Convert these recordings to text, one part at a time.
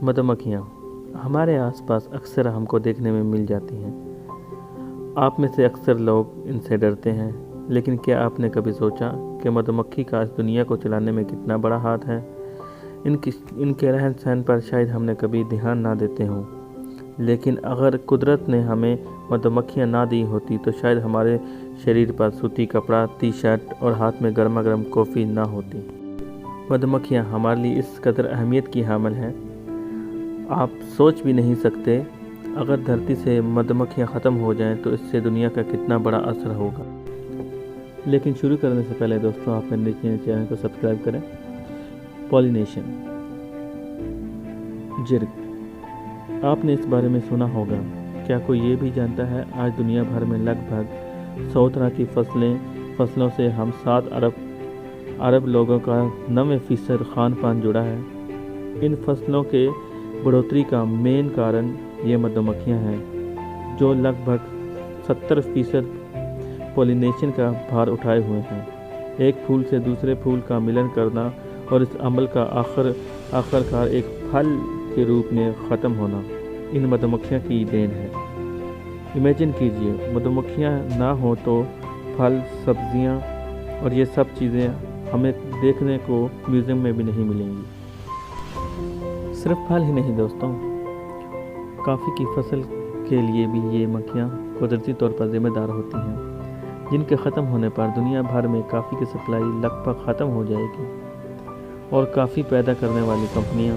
मधुमक्खियाँ हमारे आसपास अक्सर हमको देखने में मिल जाती हैं। आप में से अक्सर लोग इनसे डरते हैं, लेकिन क्या आपने कभी सोचा कि मधुमक्खी का इस दुनिया को चलाने में कितना बड़ा हाथ है? इनके रहन सहन पर शायद हमने कभी ध्यान ना देते हों, लेकिन अगर कुदरत ने हमें मधुमक्खियाँ ना दी होती तो शायद हमारे शरीर पर सूती कपड़ा, टी शर्ट और हाथ में गर्मा गर्म कॉफ़ी ना होती। मधुमक्खियाँ हमारे लिए इस कदर अहमियत की हामिल हैं, आप सोच भी नहीं सकते। अगर धरती से मधुमक्खियाँ ख़त्म हो जाएं तो इससे दुनिया का कितना बड़ा असर होगा। लेकिन शुरू करने से पहले दोस्तों, आप मेरे चैनल को सब्सक्राइब करें। पॉलिनेशन जिर्ग, आपने इस बारे में सुना होगा। क्या कोई ये भी जानता है आज दुनिया भर में लगभग 100 तरह की फसलों से हम 7 अरब लोगों का 90% खान पान जुड़ा है। इन फसलों के बढ़ोतरी का मेन कारण ये मधुमक्खियाँ हैं, जो लगभग 70% पॉलिनेशन का भार उठाए हुए हैं। एक फूल से दूसरे फूल का मिलन करना और इस अमल का आखिरकार एक फल के रूप में ख़त्म होना इन मधुमक्खियों की देन है। इमेजिन कीजिए, मधुमक्खियाँ ना हो तो फल, सब्जियाँ और ये सब चीज़ें हमें देखने को म्यूज़ियम में भी नहीं मिलेंगी। सिर्फ फल ही नहीं दोस्तों, कॉफ़ी की फसल के लिए भी ये मक्खियाँ कुदरती तौर पर जिम्मेदार होती हैं, जिनके ख़त्म होने पर दुनिया भर में कॉफ़ी की सप्लाई लगभग ख़त्म हो जाएगी और कॉफ़ी पैदा करने वाली कंपनियां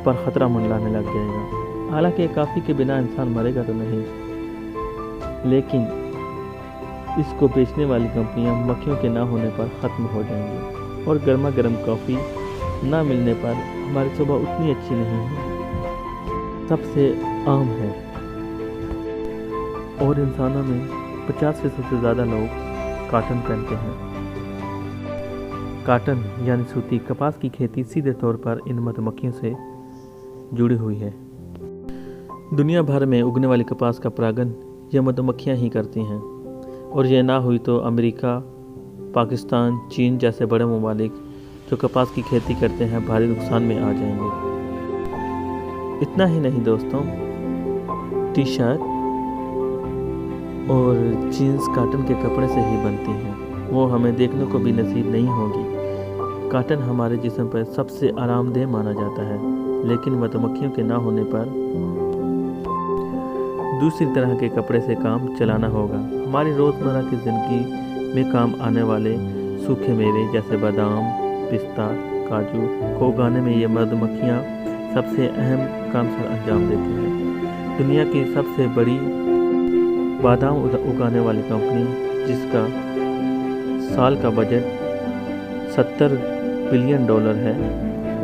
पर ख़तरा मंडराने लग जाएगा। हालांकि कॉफ़ी के बिना इंसान मरेगा तो नहीं, लेकिन इसको बेचने वाली कंपनियां मक्खियों के ना होने पर ख़त्म हो जाएंगी और गर्मा गर्म कॉफ़ी ना मिलने पर हमारी सुबह उतनी अच्छी नहीं है। सबसे आम है और इंसानों में 50% से ज़्यादा लोग कॉटन पहनते हैं। कॉटन यानी सूती कपास की खेती सीधे तौर पर इन मधुमक्खियों से जुड़ी हुई है। दुनिया भर में उगने वाली कपास का परागण ये मधुमक्खियाँ ही करती हैं, और ये ना हुई तो अमेरिका, पाकिस्तान, चीन जैसे बड़े ममालिक जो कपास की खेती करते हैं भारी नुकसान में आ जाएंगे। इतना ही नहीं दोस्तों, टी शर्ट और जीन्स कॉटन के कपड़े से ही बनती हैं, वो हमें देखने को भी नसीब नहीं होगी। कॉटन हमारे जिस्म पर सबसे आरामदेह माना जाता है, लेकिन मधुमक्खियों के ना होने पर दूसरी तरह के कपड़े से काम चलाना होगा। हमारी रोज़मर्रा की ज़िंदगी में काम आने वाले सूखे मेवे जैसे बादाम, पिस्ता, काजू को उगाने में ये मधुमक्खियाँ सबसे अहम काम सर अंजाम देती हैं। दुनिया की सबसे बड़ी बादाम उगाने वाली कंपनी, जिसका साल का बजट $70 बिलियन है,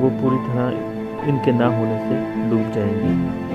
वो पूरी तरह इनके ना होने से डूब जाएंगी।